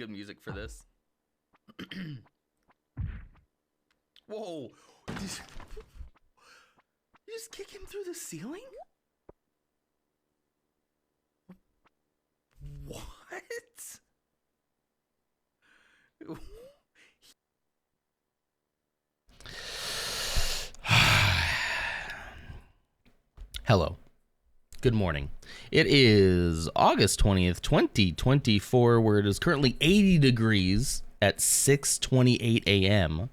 good music for this. Whoa! Did you just kick him through the ceiling? What? Hello. Good morning. It is August 20th, 2024, where it is currently 80 degrees at 6:28 a.m.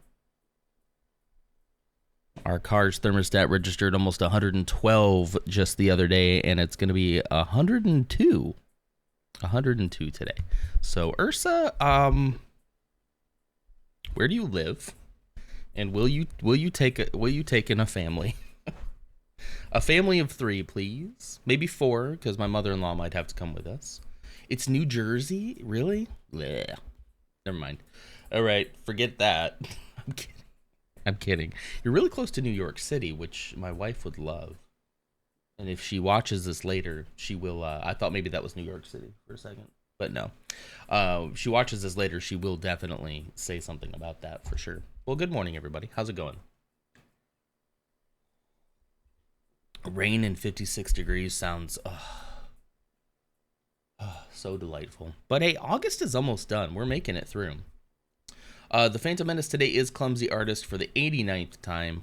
Our car's thermostat registered almost 112 just the other day, and it's going to be 102 today. So, Ursa, where do you live? And will you take in a family? A family of 3, please. Maybe 4, because my mother-in-law might have to come with us. It's New Jersey? Really? Blech. Never mind. All right, forget that. I'm kidding. You're really close to New York City, which my wife would love. And if she watches this later, she will... I thought maybe that was New York City for a second, but no. If she watches this later, she will definitely say something about that for sure. Well, good morning, everybody. How's it going? Rain and 56 degrees sounds so delightful. But hey, August is almost done. We're making it through. The Phantom Menace today is Clumsy Artist for the 89th time.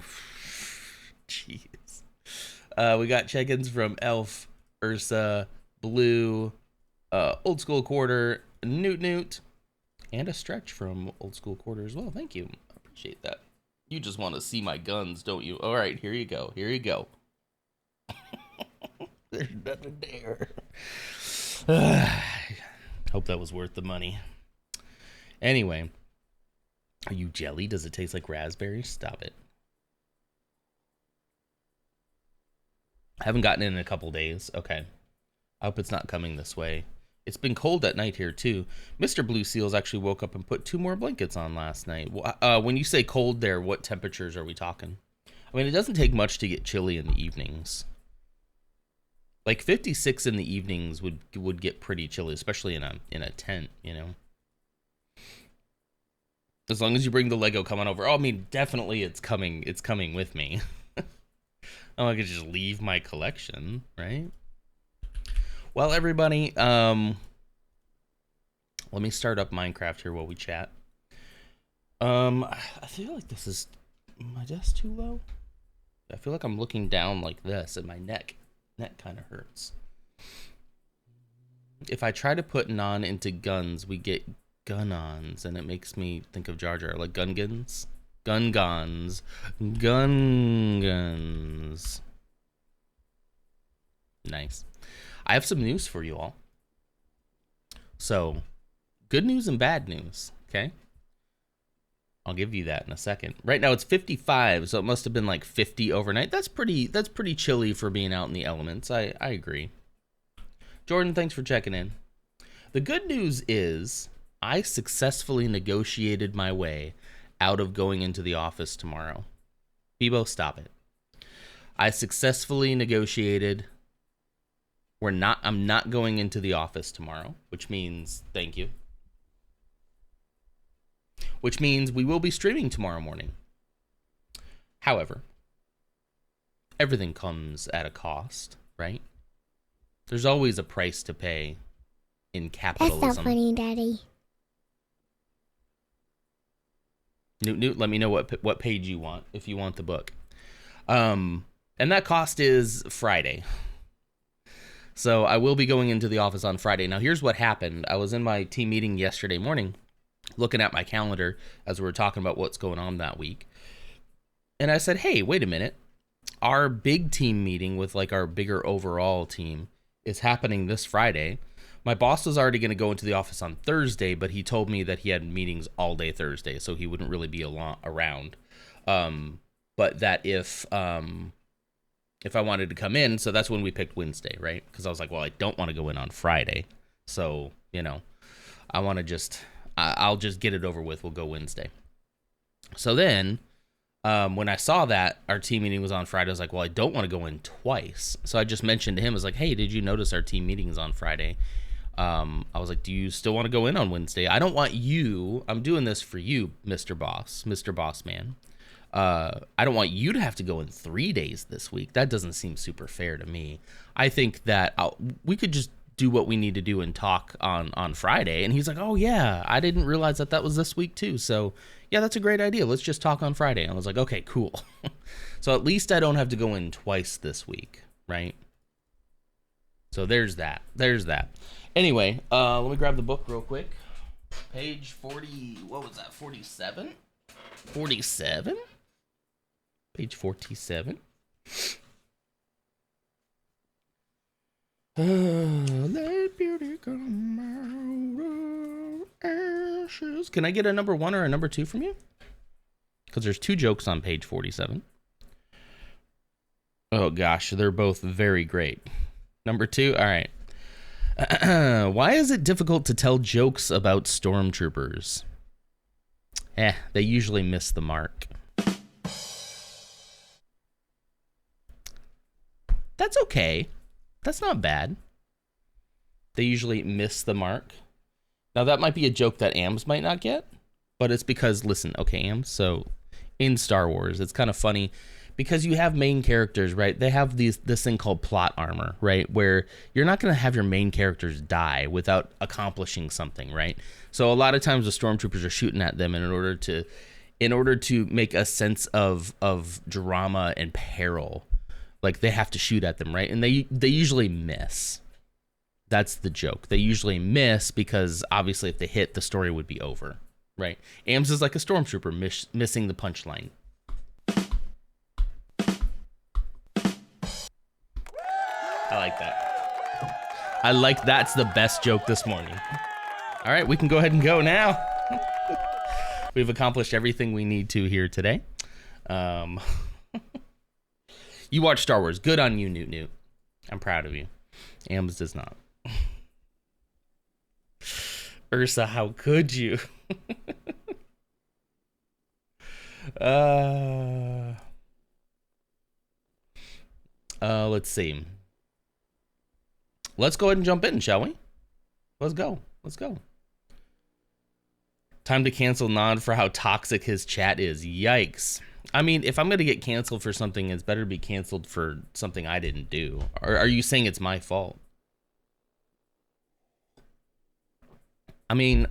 Jeez. We got check-ins from Elf, Ursa, Blue, Old School Quarter, Newt, and a stretch from Old School Quarter as well. Thank you. I appreciate that. You just want to see my guns, don't you? All right, here you go. Here you go. There's nothing there. Hope that was worth the money. Anyway, are you jelly? Does it taste like raspberries? Stop it. I haven't gotten it in a couple days. Okay. I hope it's not coming this way. It's been cold at night here too. Mr. Blue Seals actually woke up and put 2 more blankets on last night. When you say cold there, what temperatures are we talking? I mean, it doesn't take much to get chilly in the evenings. Like 56 in the evenings would get pretty chilly, especially in a tent, you know. As long as you bring the Lego coming over. Oh, I mean, definitely it's coming with me. Oh, I could just leave my collection, right? Well, everybody, let me start up Minecraft here while we chat. I feel like this is my desk too low. I feel like I'm looking down like this and my neck kind of hurts. If I try to put non into guns, we get gun-ons, and it makes me think of Jar Jar, like gun-guns. Gun-guns. Gun-guns. Nice. I have some news for you all. So, good news and bad news, okay? I'll give you that in a second. Right now it's 55, so it must have been like 50 overnight. That's pretty chilly for being out in the elements. I agree. Jordan, thanks for checking in. The good news is I successfully negotiated my way out of going into the office tomorrow. Bebo, stop it. I successfully negotiated. I'm not going into the office tomorrow, which means thank you. Which means we will be streaming tomorrow morning. However, everything comes at a cost, right? There's always a price to pay in capitalism. That's so funny, Daddy. Newt, let me know what page you want, if you want the book. And that cost is Friday. So I will be going into the office on Friday. Now, here's what happened. I was in my team meeting yesterday morning, looking at my calendar as we were talking about what's going on that week. And I said, hey, wait a minute. Our big team meeting with like our bigger overall team is happening this Friday. My boss was already going to go into the office on Thursday, but he told me that he had meetings all day Thursday, so he wouldn't really be around. But that if I wanted to come in, so that's when we picked Wednesday, right? Because I was like, well, I don't want to go in on Friday. So, you know, I want to I'll just get it over with. We'll go Wednesday. So then when I saw that our team meeting was on Friday, I was like, well, I don't want to go in twice. So I just mentioned to him, I was like, hey, did you notice our team meeting is on Friday? I was like, do you still want to go in on Wednesday? I don't want you. I'm doing this for you, Mr. Boss, Mr. Boss Man. I don't want you to have to go in 3 days this week. That doesn't seem super fair to me. I think that we could just do what we need to do and talk on Friday. And he's like, oh yeah, I didn't realize that was this week too. So yeah, that's a great idea. Let's just talk on Friday. And I was like, okay, cool. So at least I don't have to go in twice this week, right? So there's that. Anyway, let me grab the book real quick. Page 40, what was that, 47? 47? Page 47. Let beauty come out of ashes. Can I get a number 1 or a number 2 from you? Because there's 2 jokes on page 47. Oh gosh, they're both very great. Number 2, all right. Why is it difficult to tell jokes about stormtroopers? They usually miss the mark. That's okay. That's not bad. They usually miss the mark. Now that might be a joke that AMS might not get, but it's because, listen, okay, AMS, so in Star Wars, it's kind of funny because you have main characters, right? They have this thing called plot armor, right? Where you're not going to have your main characters die without accomplishing something, right? So a lot of times the stormtroopers are shooting at them in order to make a sense of drama and peril. Like they have to shoot at them, right? And they usually miss. That's the joke. They usually miss because obviously if they hit, the story would be over, right? AMS is like a stormtrooper missing the punchline. I like that. That's the best joke this morning. All right, we can go ahead and go now. We've accomplished everything we need to here today. You watch Star Wars. Good on you, Newt. I'm proud of you. AMS does not. Ursa, how could you? Let's see. Let's go ahead and jump in, shall we? Let's go. Time to cancel Nod for how toxic his chat is. Yikes. I mean, if I'm going to get canceled for something, it's better to be canceled for something I didn't do. Or are you saying it's my fault? I mean,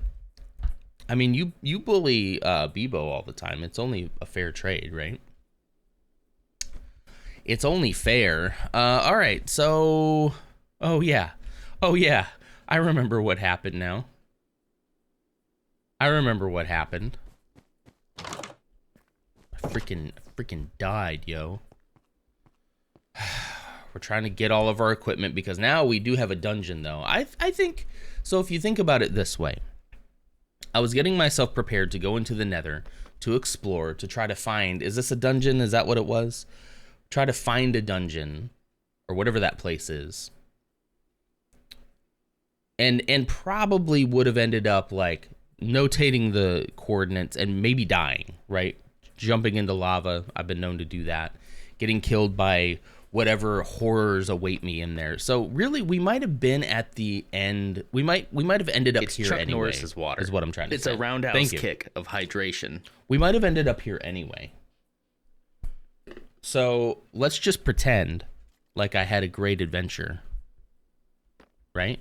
you bully Bebo all the time. It's only a fair trade, right? It's only fair. All right, so... Oh, yeah. I remember what happened now. I freaking died, yo. We're trying to get all of our equipment because now we do have a dungeon, though. I think... So if you think about it this way, I was getting myself prepared to go into the Nether, to explore, to try to find... Is this a dungeon? Is that what it was? Try to find a dungeon, or whatever that place is. And probably would have ended up, like, notating the coordinates and maybe dying, right? Jumping into lava. I've been known to do that. Getting killed by whatever horrors await me in there. So really, we might have been at the end. We might have ended up here Chuck anyway. Norris's water Is what I'm trying to say. It's a roundhouse kick of hydration. We might have ended up here anyway. So let's just pretend like I had a great adventure, right?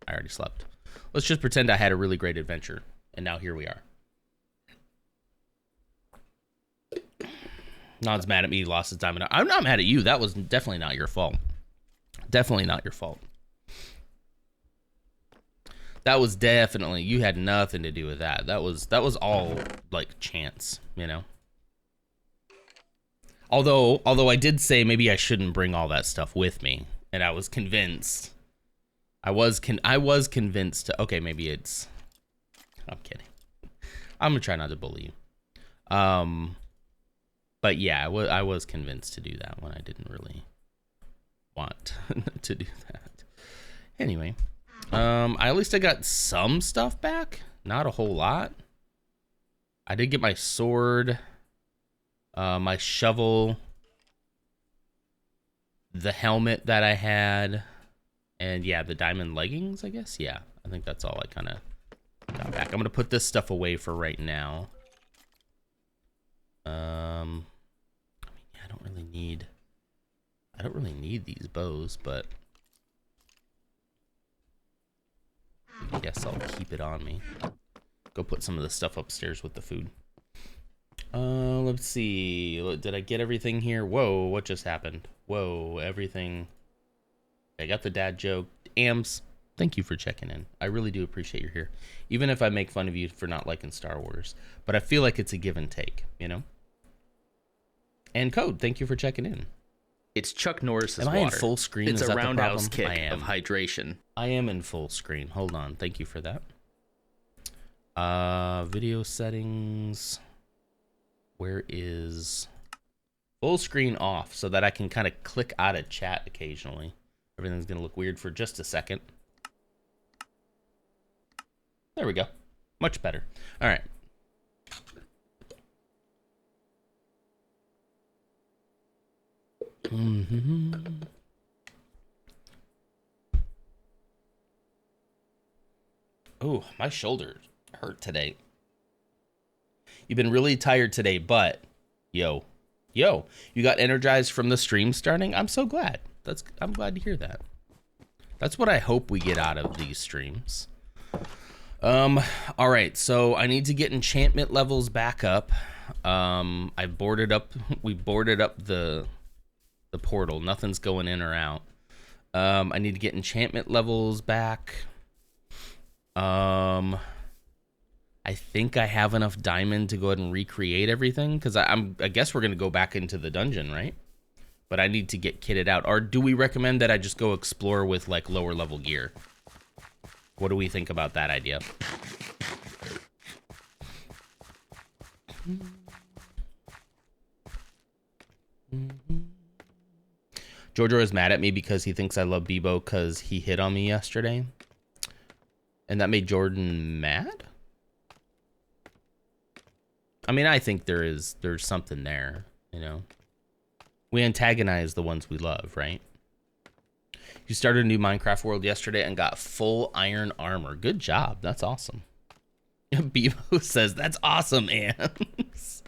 I already slept. Let's just pretend I had a really great adventure, and now here we are. Nod's mad at me. He lost his diamond. I'm not mad at you. That was definitely not your fault. Definitely not your fault. That was definitely... You had nothing to do with that. That was all, like, chance, you know? Although I did say maybe I shouldn't bring all that stuff with me, and I was convinced... I was convinced to... Okay, maybe it's... I'm kidding. I'm gonna try not to bully you. But yeah, I was convinced to do that when I didn't really want to do that. Anyway, at least I got some stuff back. Not a whole lot. I did get my sword, my shovel, the helmet that I had. And yeah, the diamond leggings, I guess. Yeah, I think that's all I kind of got back. I'm gonna put this stuff away for right now. I mean, yeah, I don't really need these bows, but I guess I'll keep it on me. Go put some of the stuff upstairs with the food. Let's see. Did I get everything here? Whoa, what just happened? Whoa, everything. I got the dad joke. Ams, thank you for checking in. I really do appreciate you're here. Even if I make fun of you for not liking Star Wars. But I feel like it's a give and take, you know? And Code, thank you for checking in. It's Chuck Norris's water. Am I in full screen? It's a roundhouse kick of hydration. I am in full screen. Hold on. Thank you for that. Video settings. Where is full screen off so that I can kind of click out of chat occasionally. Everything's going to look weird for just a second. There we go. Much better. All right. Oh, my shoulder hurt today. You've been really tired today, but yo, you got energized from the stream starting. I'm so glad. I'm glad to hear that. That's what I hope we get out of these streams. All right, so I need to get enchantment levels back up. We boarded up the portal. Nothing's going in or out. I need to get enchantment levels back. I think I have enough diamond to go ahead and recreate everything, because I guess we're gonna go back into the dungeon, right? But I need to get kitted out. Or do we recommend that I just go explore with like lower level gear? What do we think about that idea? Jojo is mad at me because he thinks I love Bebo because he hit on me yesterday. And that made Jordan mad? I mean, I think there's something there, you know? We antagonize the ones we love, right? You started a new Minecraft world yesterday and got full iron armor. Good job. That's awesome. Bebo says, that's awesome, Ams.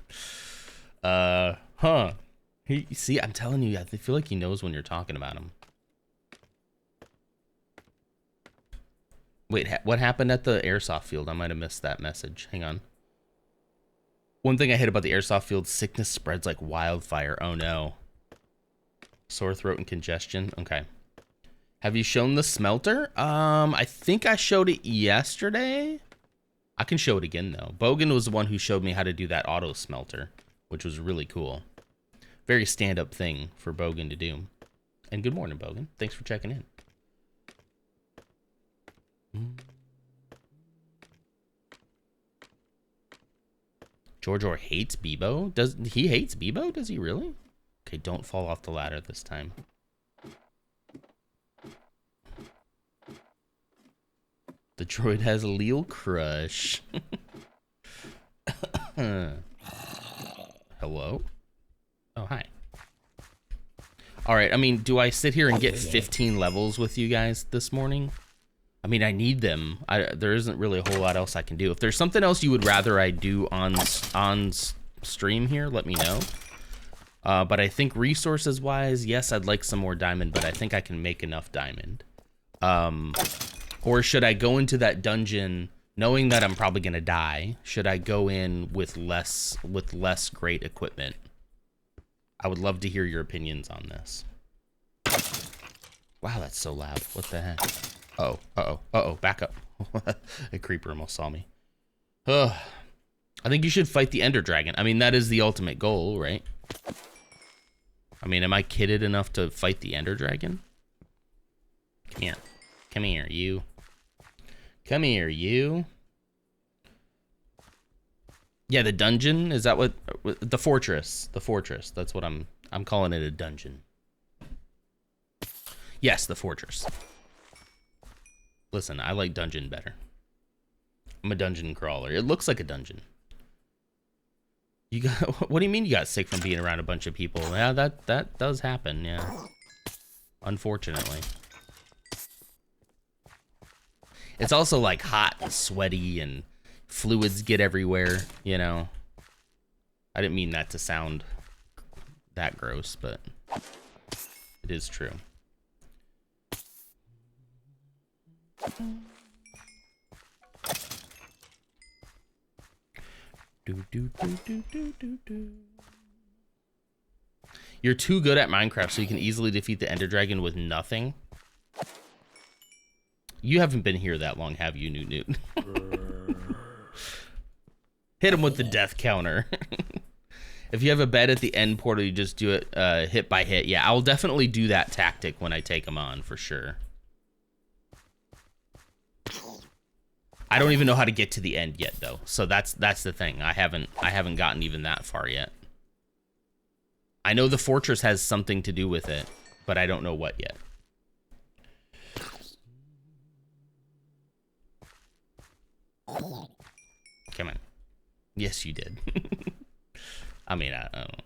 See, I'm telling you, I feel like he knows when you're talking about him. Wait, what happened at the airsoft field? I might have missed that message. Hang on. One thing I hate about the airsoft field, sickness spreads like wildfire. Oh no. Sore throat and congestion. Okay. Have you shown the smelter? I think I showed it yesterday. I can show it again though. Bogan was the one who showed me how to do that auto smelter, which was really cool. Very stand-up thing for Bogan to do. And good morning, Bogan. Thanks for checking in. George hates Bebo? Does he hates Bebo? Does he really? Okay, don't fall off the ladder this time. The droid has a Leel crush. Hello? Oh, hi. All right, I mean, do I sit here and get 15 levels with you guys this morning? I mean, I need them. There isn't really a whole lot else I can do. If there's something else you would rather I do on stream here, let me know. But I think resources-wise, yes, I'd like some more diamond, but I think I can make enough diamond. Or should I go into that dungeon knowing that I'm probably gonna die? Should I go in with less great equipment? I would love to hear your opinions on this. Wow, that's so loud. What the heck? Uh-oh, back up. A creeper almost saw me. I think you should fight the Ender Dragon. I mean, that is the ultimate goal, right? I mean, am I kidded enough to fight the Ender Dragon? Come here. Come here, you. Come here, you. Yeah, the dungeon, is that what? The fortress. The fortress. That's what I'm calling it, a dungeon. Yes, the fortress. Listen, I like dungeon better. I'm a dungeon crawler. It looks like a dungeon. You got, what do you mean you got sick from being around a bunch of people? Yeah, that does happen, yeah. Unfortunately. It's also like hot and sweaty and fluids get everywhere, you know. I didn't mean that to sound that gross, but it is true. You're too good at Minecraft, so you can easily defeat the Ender Dragon with nothing. You haven't been here that long, have you, Newt? Hit him with the death counter. If you have a bed at the end portal, you just do it hit by hit. Yeah, I'll definitely do that tactic when I take him on, for sure. I don't even know how to get to the end yet, though. So that's the thing. I haven't gotten even that far yet. I know the fortress has something to do with it, but I don't know what yet. Come on. Yes, you did. I mean, I don't know.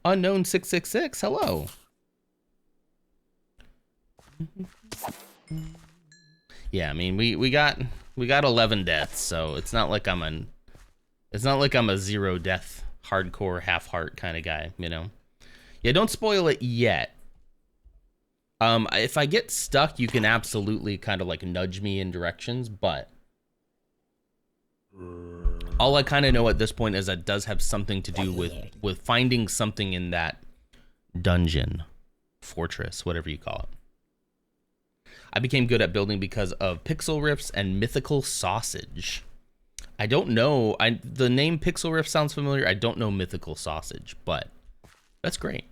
Unknown 666, hello. Yeah, I mean, we got 11 deaths, so it's not like I'm a zero death hardcore half heart kind of guy, you know. Yeah, don't spoil it yet. If I get stuck, you can absolutely kind of like nudge me in directions, but all I kind of know at this point is that it does have something to do with finding something in that dungeon, fortress, whatever you call it. I became good at building because of Pixel Riffs and Mythical Sausage. I don't know. The name Pixel Riff sounds familiar. I don't know Mythical Sausage, but that's great.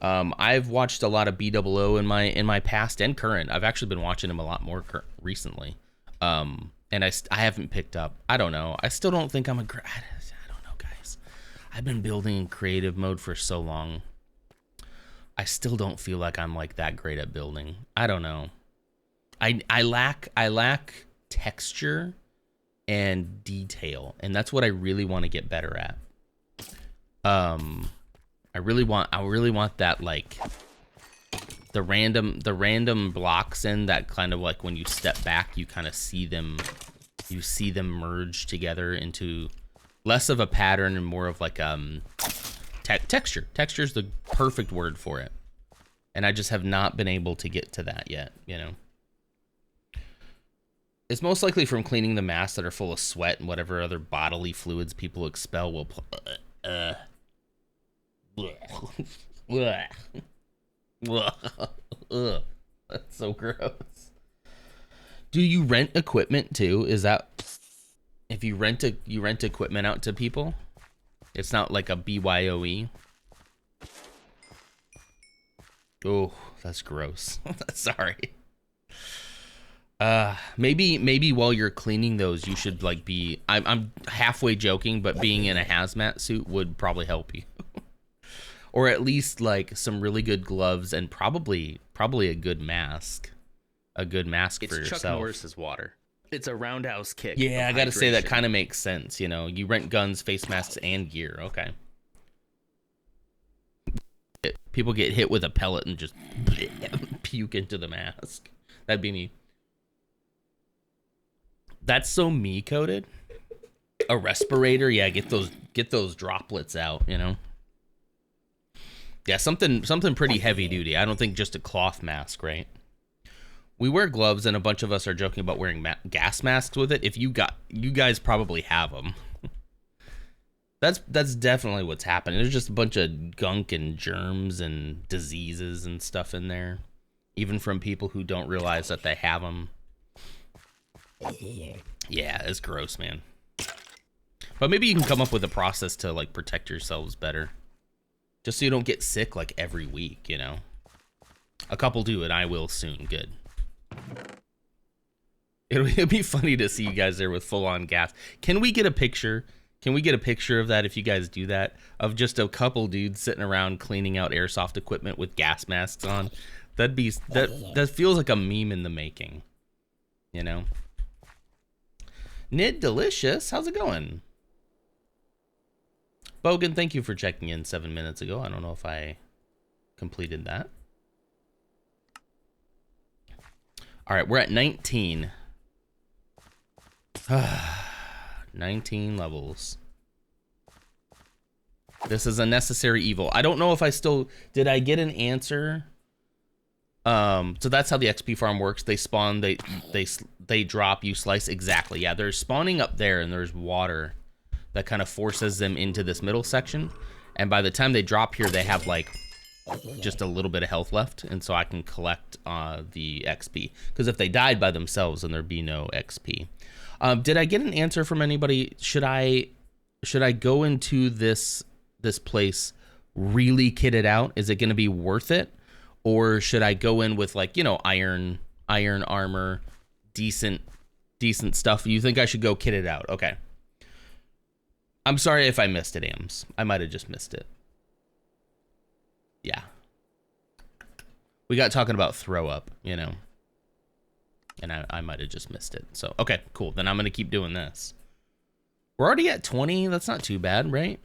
I've watched a lot of BOO in my past and current. I've actually been watching him a lot more recently. And I haven't picked up. I don't know. I still don't think I'm I don't know, guys. I've been building in creative mode for so long. I still don't feel like I'm like that great at building. I don't know. I lack texture and detail, and that's what I really want to get better at. I really want that, like the random blocks in that kind of like when you step back, you kind of see them merge together into less of a pattern and more of like texture. Texture is the perfect word for it, and I just have not been able to get to that yet, you know. It's most likely from cleaning the masks that are full of sweat and whatever other bodily fluids people expel will that's so gross. Do you rent equipment too? Is that if you rent equipment out to people? It's not like a BYOE. Oh, that's gross. Sorry. Maybe while you're cleaning those, you should like be. I'm halfway joking, but being in a hazmat suit would probably help you. Or at least like some really good gloves and probably a good mask. A good mask for yourself. It's Chuck Norris's water. It's a roundhouse kick. Yeah, I gotta say that kind of makes sense. You know, you rent guns, face masks, and gear. Okay. People get hit with a pellet and just puke into the mask. That'd be me. That's so me coded. A respirator, yeah. Get those droplets out. You know. Yeah, something pretty heavy duty. I don't think just a cloth mask, right? We wear gloves, and a bunch of us are joking about wearing gas masks with it. If you guys probably have them. That's definitely what's happening. There's just a bunch of gunk and germs and diseases and stuff in there, even from people who don't realize that they have them. Yeah, it's gross, man. But maybe you can come up with a process to like protect yourselves better. Just so you don't get sick like every week, you know. A couple do, and I will soon. Good. It'll be funny to see you guys there with full-on gas. Can we get a picture? Can we get a picture of that if you guys do that? Of just a couple dudes sitting around cleaning out airsoft equipment with gas masks on? That feels like a meme in the making. You know? Nid Delicious, how's it going? Bogan, thank you for checking in 7 minutes ago. I don't know if I completed that. All right, we're at 19. 19 levels. This is a necessary evil. I don't know if I still... Did I get an answer? So that's how the XP farm works. They spawn, they drop, you slice. Exactly, yeah. They're spawning up there, and there's water that kind of forces them into this middle section. And by the time they drop here, they have, like, just a little bit of health left. And so I can collect the XP. Because if they died by themselves, then there'd be no XP. Did I get an answer from anybody? Should I go into this place really kitted out? Is it going to be worth it? Or should I go in with, like, you know, iron armor, decent stuff? You think I should go kitted out? Okay. I'm sorry if I missed it, Ams. I might have just missed it. Yeah. We got talking about throw up, you know. And I might have just missed it. So, okay, cool. Then I'm going to keep doing this. We're already at 20. That's not too bad, right?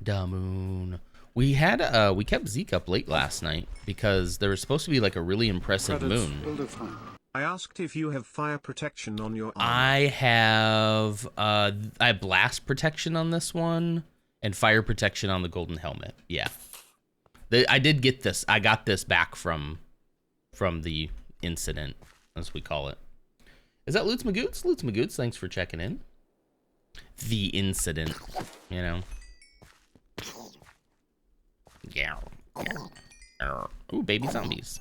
Da moon. We kept Zeke up late last night because there was supposed to be like a really impressive moon. I asked if you have fire protection on your armor. I have blast protection on this one and fire protection on the golden helmet. Yeah. I did get this. I got this back from the incident, as we call it. Is that Lutz Magoots? Lutz Magoots, thanks for checking in. The incident, you know. Yeah. Ooh, baby zombies.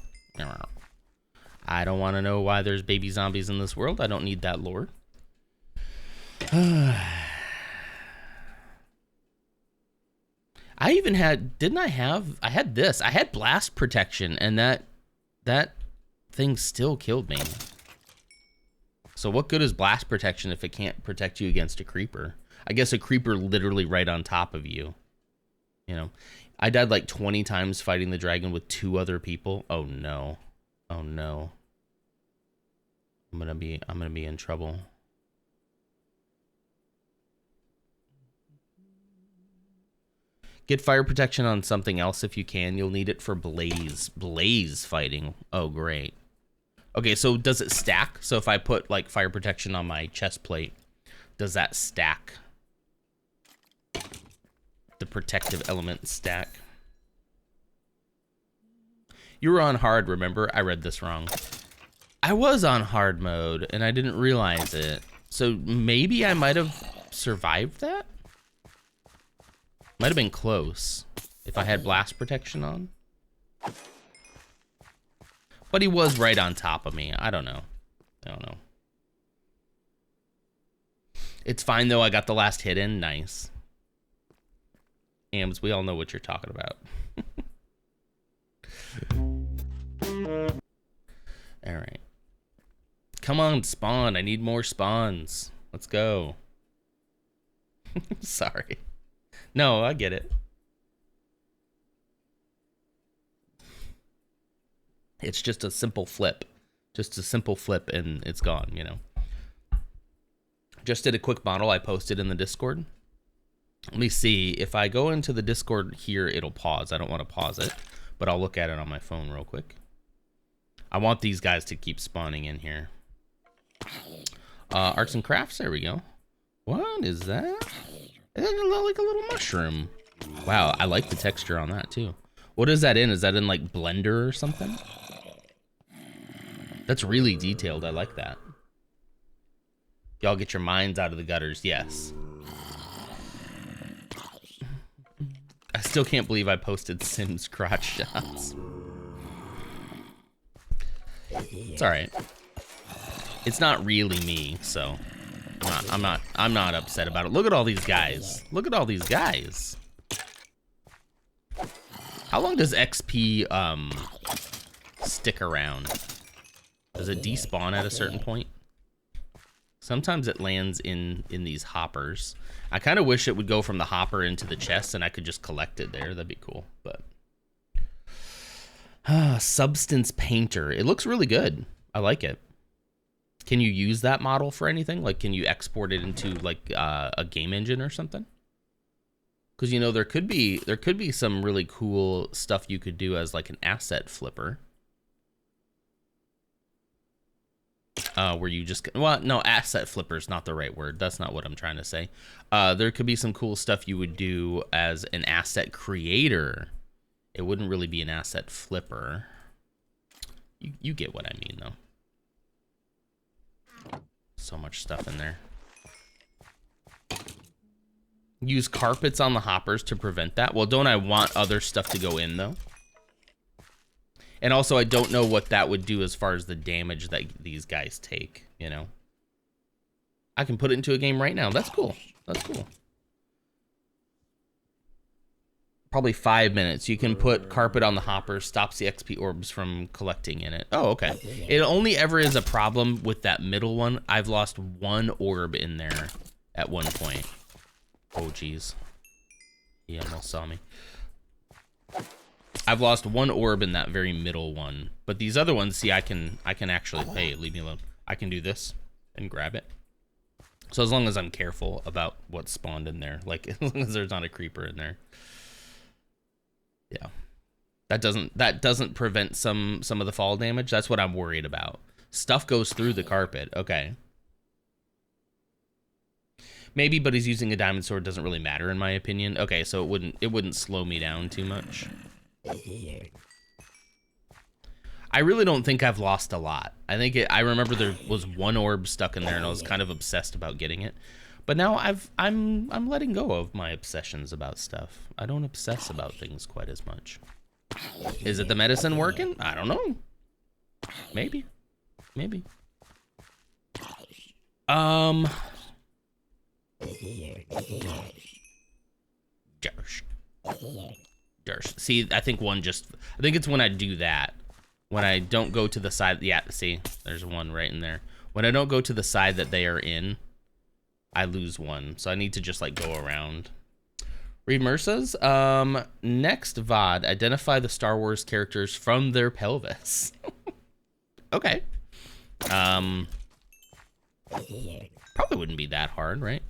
I don't want to know why there's baby zombies in this world. I don't need that lore. I even had, I had this. I had blast protection, and that thing still killed me. So what good is blast protection if it can't protect you against a creeper? I guess a creeper literally right on top of you. You know, I died like 20 times fighting the dragon with 2 other people. Oh no. Oh no. I'm gonna be in trouble. Get fire protection on something else if you can. You'll need it for blaze fighting. Oh, great. Okay, so does it stack? So if I put like fire protection on my chest plate, does that stack? The protective element stack. You were on hard, remember? I read this wrong. I was on hard mode and I didn't realize it. So maybe I might have survived that? Might have been close if I had blast protection on. But he was right on top of me. I don't know. It's fine though, I got the last hit in. Nice. Ams, we all know what you're talking about. All right. Come on, spawn. I need more spawns. Let's go. Sorry. No, I get it. It's just a simple flip. Just a simple flip and it's gone, you know. Just did a quick model I posted in the Discord. Let me see. If I go into the Discord here, it'll pause. I don't want to pause it, but I'll look at it on my phone real quick. I want these guys to keep spawning in here. Arts and crafts, there we go. What is that? It's like a little mushroom. Wow, I like the texture on that too. What is that in? Is that in like Blender or something? That's really detailed. I like that. Y'all get your minds out of the gutters. Yes. I still can't believe I posted Sims crotch shots. It's all right. It's not really me, so I'm not upset about it. Look at all these guys. Look at all these guys. How long does XP stick around? Does it despawn at a certain point? Sometimes it lands in these hoppers. I kind of wish it would go from the hopper into the chest and I could just collect it there. That'd be cool, but Substance Painter. It looks really good. I like it. Can you use that model for anything? Like, can you export it into like a game engine or something? Because, you know, there could be some really cool stuff you could do as like an asset flipper. where you just, well, no, asset flipper is not the right word. That's not what I'm trying to say. There could be some cool stuff you would do as an asset creator. It wouldn't really be an asset flipper. You get what I mean, though. So much stuff in there. Use carpets on the hoppers to prevent that. Well, don't I want other stuff to go in, though? And also, I don't know what that would do as far as the damage that these guys take, you know? I can put it into a game right now. That's cool. That's cool. Probably 5 minutes. You can put carpet on the hopper, stops the XP orbs from collecting in it. Oh, okay. It only ever is a problem with that middle one. I've lost 1 orb in there at one point. Oh, geez. He almost saw me. I've lost 1 orb in that very middle one. But these other ones, see, I can actually, hey, leave me alone. I can do this and grab it. So as long as I'm careful about what's spawned in there, like as long as there's not a creeper in there. Yeah. That doesn't prevent some of the fall damage. That's what I'm worried about. Stuff goes through the carpet. Okay. Maybe, but he's using a diamond sword, doesn't really matter in my opinion. Okay, so it wouldn't slow me down too much. I really don't think I've lost a lot. I remember there was 1 orb stuck in there and I was kind of obsessed about getting it. But now I'm letting go of my obsessions about stuff. I don't obsess about things quite as much. Is it the medicine working? I don't know. Maybe. Jarsh. See, I think it's when I do that. When I don't go to the side, yeah, see, there's 1 right in there. When I don't go to the side that they are in, I lose 1. So I need to just like go around. Read Mursa's. Next VOD, identify the Star Wars characters from their pelvis. Okay. Probably wouldn't be that hard, right?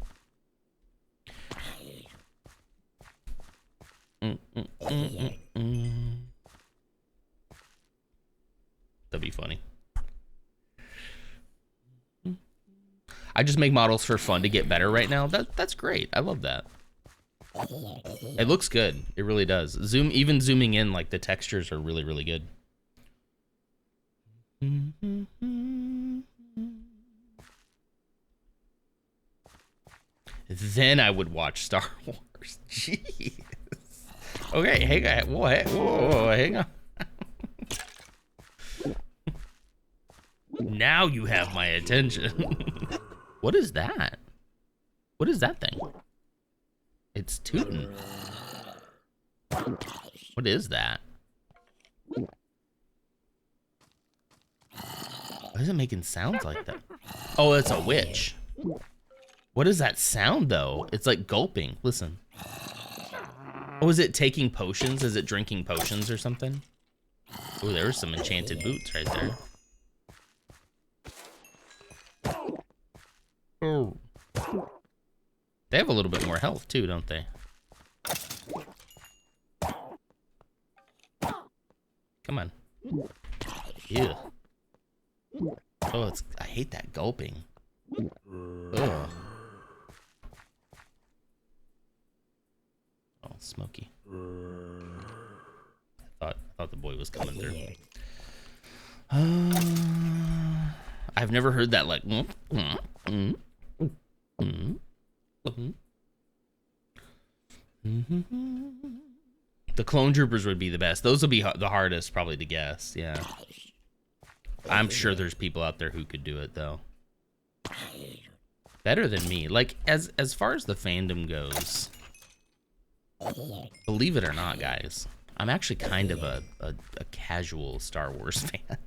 That'd be funny. I just make models for fun to get better right now. That's great. I love that. It looks good. It really does. Even zooming in, like the textures are really, really good. Then I would watch Star Wars. Jeez. Okay, hang on. Whoa, hang on. Now you have my attention. What is that? What is that thing? It's tooting. What is that? Why is it making sounds like that? Oh, it's a witch. What is that sound, though? It's like gulping. Listen. Oh, is it taking potions? Is it drinking potions or something? Oh, there were some enchanted boots right there. Oh. They have a little bit more health, too, don't they? Come on. Ew. Oh, I hate that gulping. Ugh. Oh, smoky. I thought the boy was coming through. I've never heard that like. The clone troopers would be the best. Those would be the hardest probably to guess. Yeah. I'm sure there's people out there who could do it though. Better than me. Like as far as the fandom goes, believe it or not, guys, I'm actually kind of a casual Star Wars fan.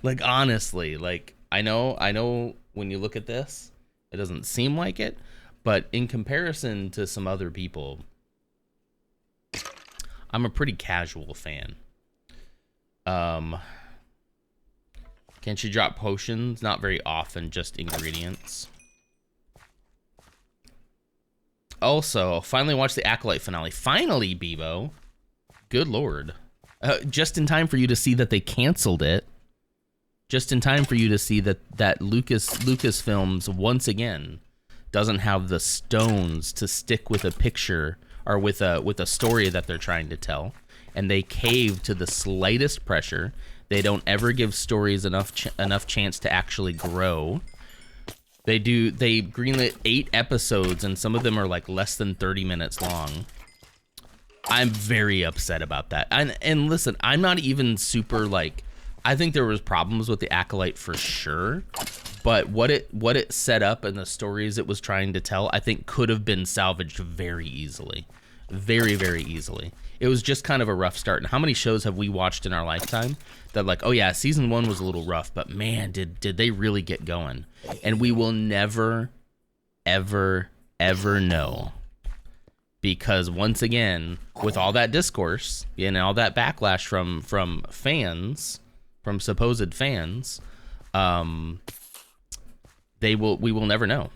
Like honestly, like I know when you look at this, it doesn't seem like it, but in comparison to some other people, I'm a pretty casual fan. Can she drop potions? Not very often, just ingredients. Also, finally watched the Acolyte finale. Finally, Bebo. Good lord. Just in time for you to see that they canceled it. just in time for you to see that Lucasfilms once again doesn't have the stones to stick with a picture or with a story that they're trying to tell, and they cave to the slightest pressure. They don't ever give stories enough chance to actually grow. They greenlit 8 episodes, and some of them are like less than 30 minutes long. I'm very upset about that. And listen, I'm not even super like, I think there was problems with the Acolyte for sure, but what it set up and the stories it was trying to tell, I think could have been salvaged very easily. Very, very easily. It was just kind of a rough start. And how many shows have we watched in our lifetime that like, oh yeah, season 1 was a little rough, but man, did they really get going? And we will never, ever, ever know. Because once again, with all that discourse and all that backlash from fans, from supposed fans, we will never know.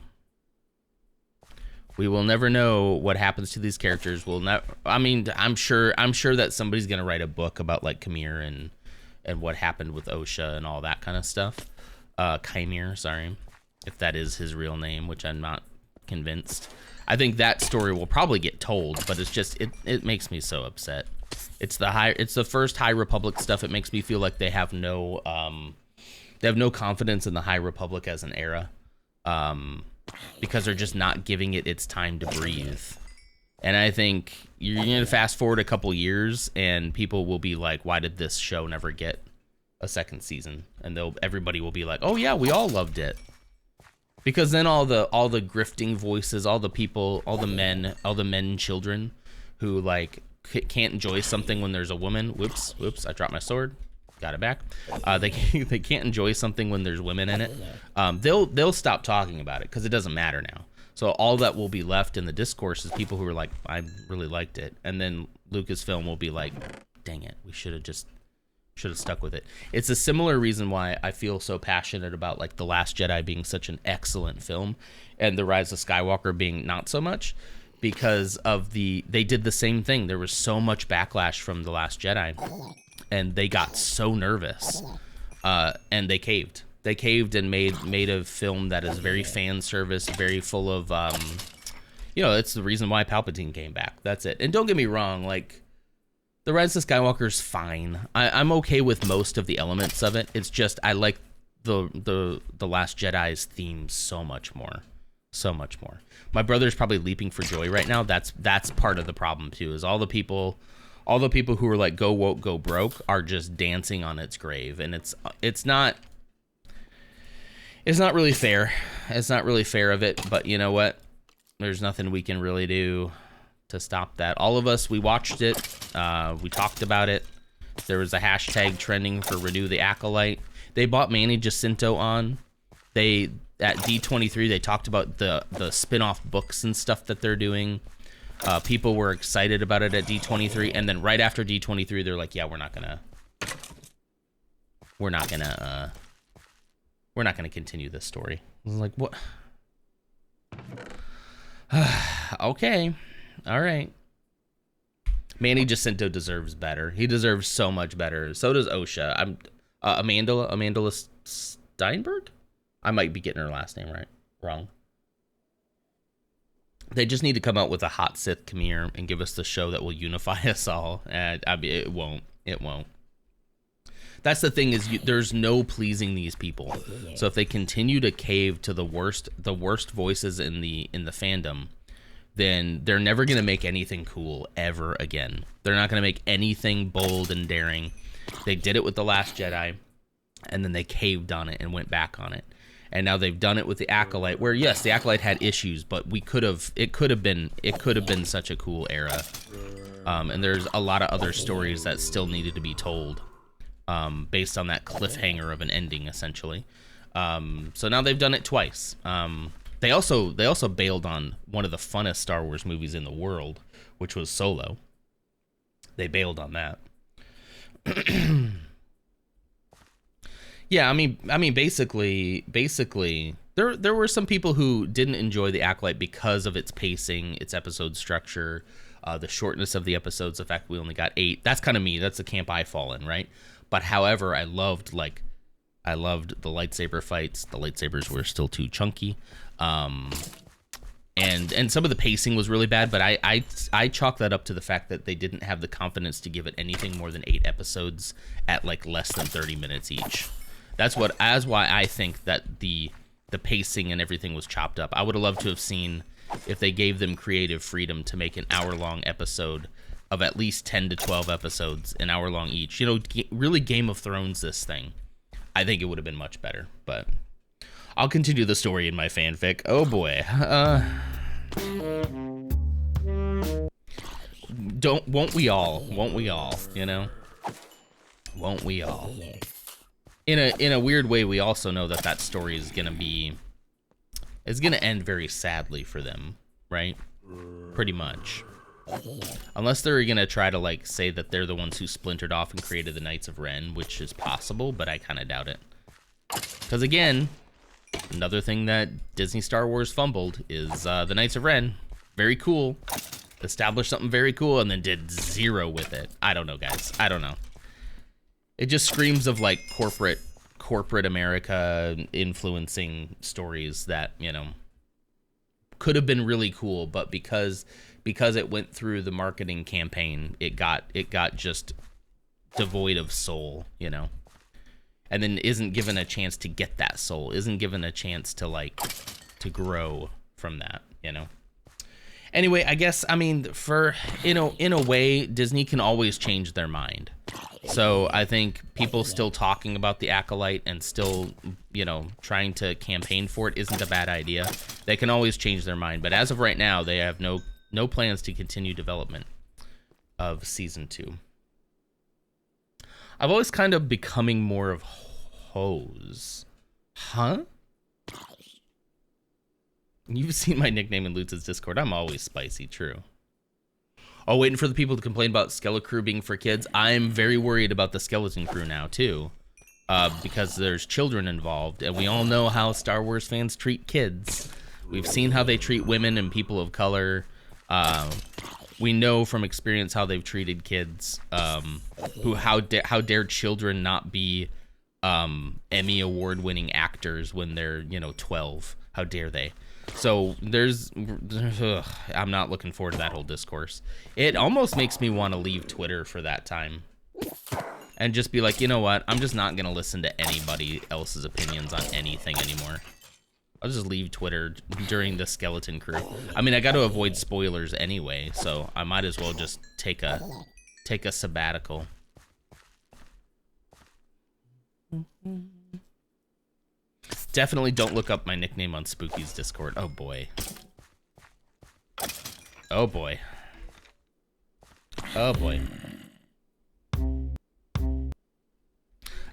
We will never know what happens to these characters. I'm sure that somebody's gonna write a book about like Chimere and what happened with Osha and all that kind of stuff. Chimere, sorry, if that is his real name, which I'm not convinced. I think that story will probably get told, but it's just it makes me so upset. It's the first High Republic stuff. It makes me feel like they have no confidence in the High Republic as an era. Because they're just not giving it its time to breathe. And I think you're going to fast forward a couple years and people will be like, why did this show never get a second season? And everybody will be like, oh yeah, we all loved it. Because then all the grifting voices, all the men and children who like can't enjoy something when there's a woman. Whoops, I dropped my sword. Got it back. They can't enjoy something when there's women in it. They'll stop talking about it because it doesn't matter now. So all that will be left in the discourse is people who are like, I really liked it, and then Lucasfilm will be like, dang it, we should have stuck with it. It's a similar reason why I feel so passionate about like The Last Jedi being such an excellent film, and The Rise of Skywalker being not so much, because of they did the same thing. There was so much backlash from The Last Jedi. And they got so nervous, and they caved. They caved and made a film that is very fan service, very full of, it's the reason why Palpatine came back. That's it. And don't get me wrong, like, The Rise of Skywalker's fine. I'm okay with most of the elements of it. It's just I like the Last Jedi's theme so much more. So much more. My brother's probably leaping for joy right now. That's part of the problem too, is all the people who are like go woke, go broke are just dancing on its grave, and it's not really fair. It's not really fair of it, but you know what? There's nothing we can really do to stop that. All of us, we watched it, we talked about it. There was a hashtag trending for Renew the Acolyte. They bought Manny Jacinto on. At D23 they talked about the spin-off books and stuff that they're doing. People were excited about it at D23, and then right after D23, they're like, "Yeah, we're not gonna continue this story." I was like, "What?" Okay, all right. Manny Jacinto deserves better. He deserves so much better. So does Osha. Amanda Steinberg. I might be getting her last name wrong. They just need to come out with a hot Sith Chimere and give us the show that will unify us all. And it won't. That's the thing, is there's no pleasing these people. So if they continue to cave to the worst voices in the fandom, then they're never gonna make anything cool ever again. They're not gonna make anything bold and daring. They did it with The Last Jedi, and then they caved on it and went back on it. And now they've done it with the Acolyte, where yes, the Acolyte had issues, but it could have been such a cool era. And there's a lot of other stories that still needed to be told, based on that cliffhanger of an ending, essentially. So now they've done it twice. They also bailed on one of the funnest Star Wars movies in the world, which was Solo. They bailed on that. Yeah, I mean, basically, there were some people who didn't enjoy the Acolyte because of its pacing, its episode structure, the shortness of the episodes, the fact we only got 8. That's kind of me. That's the camp I fall in, right? But however, I loved I loved the lightsaber fights. The lightsabers were still too chunky. And some of the pacing was really bad, but I chalk that up to the fact that they didn't have the confidence to give it anything more than 8 episodes at like less than 30 minutes each. That's why I think that the pacing and everything was chopped up. I would have loved to have seen if they gave them creative freedom to make an hour-long episode of at least 10 to 12 episodes, an hour long each. You know, really Game of Thrones this thing. I think it would have been much better, but I'll continue the story in my fanfic. Oh boy. Won't we all? Won't we all, you know? Won't we all? In a weird way, we also know that story is gonna end very sadly for them, right? Pretty much. Unless they're gonna try to like say that they're the ones who splintered off and created the Knights of Ren, which is possible, but I kind of doubt it. Because again, another thing that Disney Star Wars fumbled is the Knights of Ren. Very cool. Established something very cool and then did zero with it. I don't know, guys. I don't know. It just screams of like corporate America influencing stories that, you know, could have been really cool, but because it went through the marketing campaign, it got just devoid of soul, you know. And then isn't given a chance to get that soul, isn't given a chance to like to grow from that, you know. Anyway, I guess, I mean, in a way, Disney can always change their mind. So I think people still talking about the Acolyte and still, you know, trying to campaign for it isn't a bad idea. They can always change their mind, but as of right now, they have no plans to continue development of season 2. I've always kind of becoming more of Hose. Huh? You've seen my nickname in Lutz's Discord. I'm always spicy, true. Oh, waiting for the people to complain about Skelecrew being for kids. I'm very worried about the Skeleton Crew now, too. Because there's children involved, and we all know how Star Wars fans treat kids. We've seen how they treat women and people of color. We know from experience how they've treated kids. How dare children not be Emmy award-winning actors when they're, you know, 12? How dare they? So I'm not looking forward to that whole discourse. It almost makes me want to leave Twitter for that time and just be like, you know what? I'm just not going to listen to anybody else's opinions on anything anymore. I'll just leave Twitter during the Skeleton Crew. I mean, I got to avoid spoilers anyway, so I might as well just take a sabbatical. Definitely don't look up my nickname on Spooky's Discord. Oh boy. Oh boy. Oh boy. I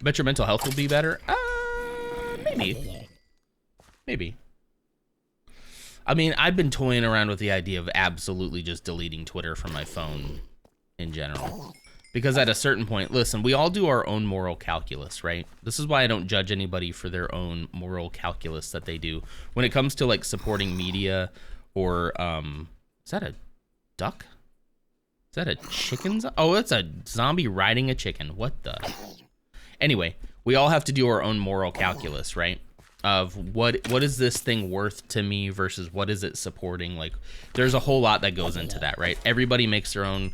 bet your mental health will be better. Maybe. Maybe. I mean, I've been toying around with the idea of absolutely just deleting Twitter from my phone in general. Because at a certain point, listen, we all do our own moral calculus, right? This is why I don't judge anybody for their own moral calculus that they do. When it comes to like supporting media or, is that a duck? Is that a chicken? Oh, it's a zombie riding a chicken. What the? Anyway, we all have to do our own moral calculus, right? Of what is this thing worth to me versus what is it supporting? Like, there's a whole lot that goes into that, right? Everybody makes their own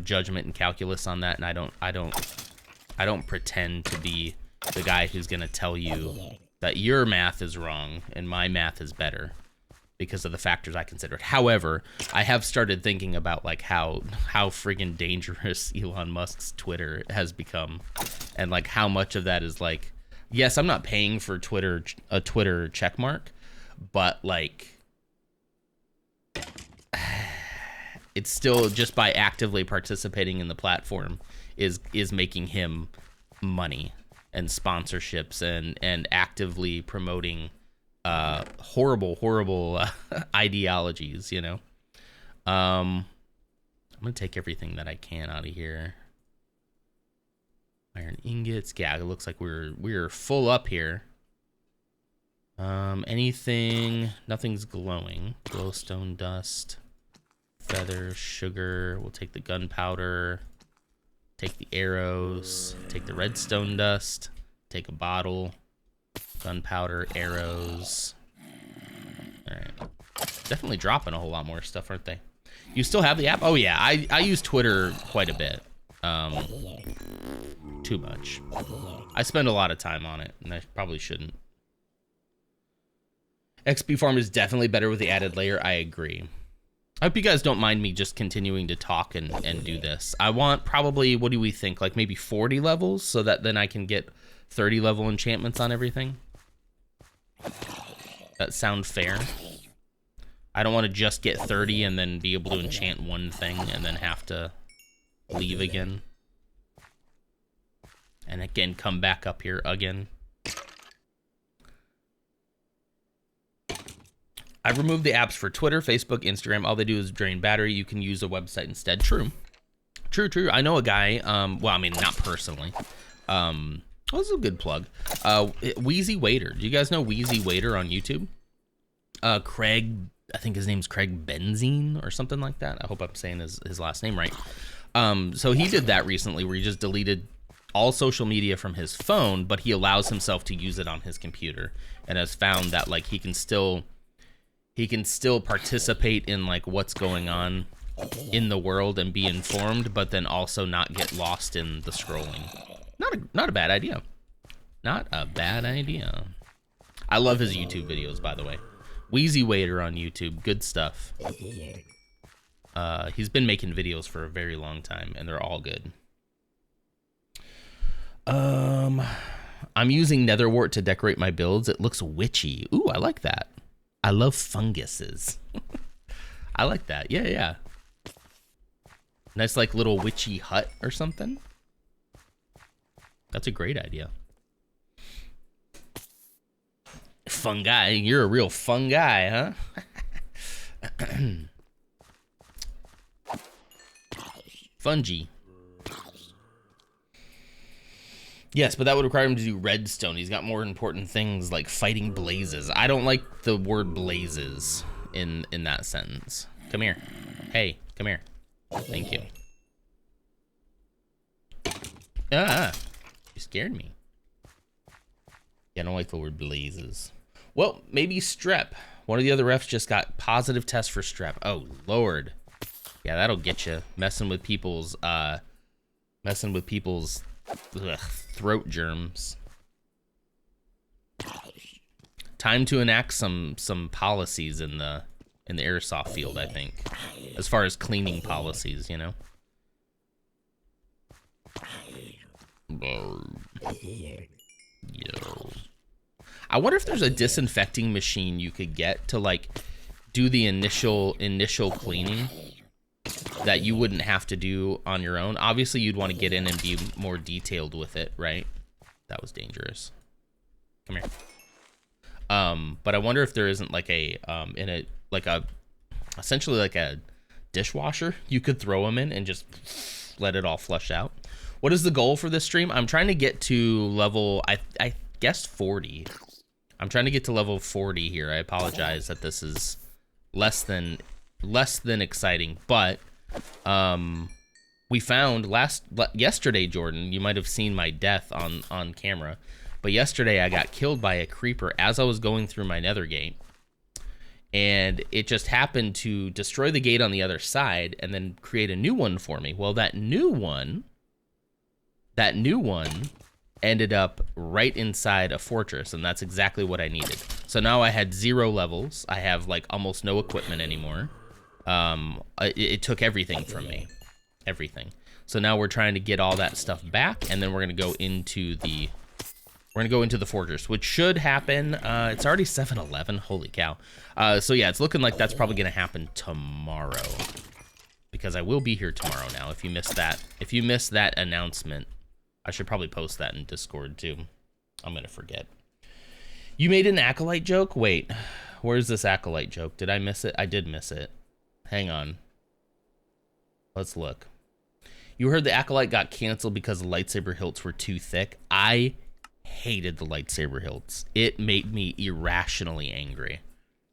judgment and calculus on that, and I don't pretend to be the guy who's gonna tell you that your math is wrong and my math is better because of the factors I considered. However, I have started thinking about like how friggin' dangerous Elon Musk's Twitter has become, and like how much of that is like, yes, I'm not paying for a Twitter check mark, but like it's still just by actively participating in the platform is making him money and sponsorships and actively promoting horrible ideologies, you know. I'm gonna take everything that I can out of here. Iron ingots. Yeah, it looks like we're full up here. Anything? Nothing's glowing. Glowstone dust. Feather, sugar. We'll take the gunpowder. Take the arrows. Take the redstone dust. Take a bottle, gunpowder, arrows. All right. Definitely dropping a whole lot more stuff, aren't they? You still have the app? Oh yeah, I use Twitter quite a bit. Too much. I spend a lot of time on it, and I probably shouldn't. XP farm is definitely better with the added layer. I agree. I hope you guys don't mind me just continuing to talk and do this. I want probably, what do we think, like maybe 40 levels, so that then I can get 30 level enchantments on everything. That sound fair? I don't want to just get 30 and then be able to enchant one thing and then have to leave again. And again, come back up here again. I've removed the apps for Twitter, Facebook, Instagram. All they do is drain battery. You can use a website instead. True. True. I know a guy, well, I mean, not personally. This is a good plug. Wheezy Waiter. Do you guys know Wheezy Waiter on YouTube? Craig, I think his name's Craig Benzine or something like that. I hope I'm saying his last name right. So he did that recently where he just deleted all social media from his phone, but he allows himself to use it on his computer and has found that like he can still participate in like what's going on in the world and be informed, but then also not get lost in the scrolling. Not a bad idea. Not a bad idea. I love his YouTube videos, by the way. Wheezy Waiter on YouTube, good stuff. He's been making videos for a very long time, and they're all good. I'm using Netherwort to decorate my builds. It looks witchy. Ooh, I like that. I love funguses. I like that. Yeah. Nice, like, little witchy hut or something. That's a great idea. Fungi. You're a real fun guy, huh? Fungi. Yes, but that would require him to do redstone. He's got more important things like fighting blazes. I don't like the word blazes in that sentence. Come here. Hey, come here. Thank you. You scared me. Yeah, I don't like the word blazes. Well, maybe strep. One of the other refs just got positive test for strep. Oh, Lord. Yeah, that'll get you messing with people's throat germs. Time to enact some policies in the airsoft field, I think, as far as cleaning policies, you know. Yo. I wonder if there's a disinfecting machine you could get to like do the initial cleaning that you wouldn't have to do on your own. Obviously, you'd want to get in and be more detailed with it, right? That was dangerous. Come here. But I wonder if there isn't like essentially like a dishwasher you could throw them in and just let it all flush out. What is the goal for this stream? I'm trying to get to level, I guess 40. I'm trying to get to level 40 here. I apologize that this is less than exciting, but we found yesterday, Jordan, you might have seen my death on camera, but yesterday I got killed by a creeper as I was going through my nether gate, and it just happened to destroy the gate on the other side and then create a new one for me. Well, that new one ended up right inside a fortress, and that's exactly what I needed. So now I had 0 levels. I have like almost no equipment anymore. It took everything from me, everything. So now we're trying to get all that stuff back, and then we're gonna go into the fortress, which should happen. It's already 7-11. Holy cow! So yeah, it's looking like that's probably gonna happen tomorrow, because I will be here tomorrow. Now, if you missed that announcement, I should probably post that in Discord too. I'm gonna forget. You made an Acolyte joke? Wait, where's this Acolyte joke? Did I miss it? I did miss it. Hang on. Let's look. You heard the Acolyte got canceled because the lightsaber hilts were too thick. I hated the lightsaber hilts. It made me irrationally angry.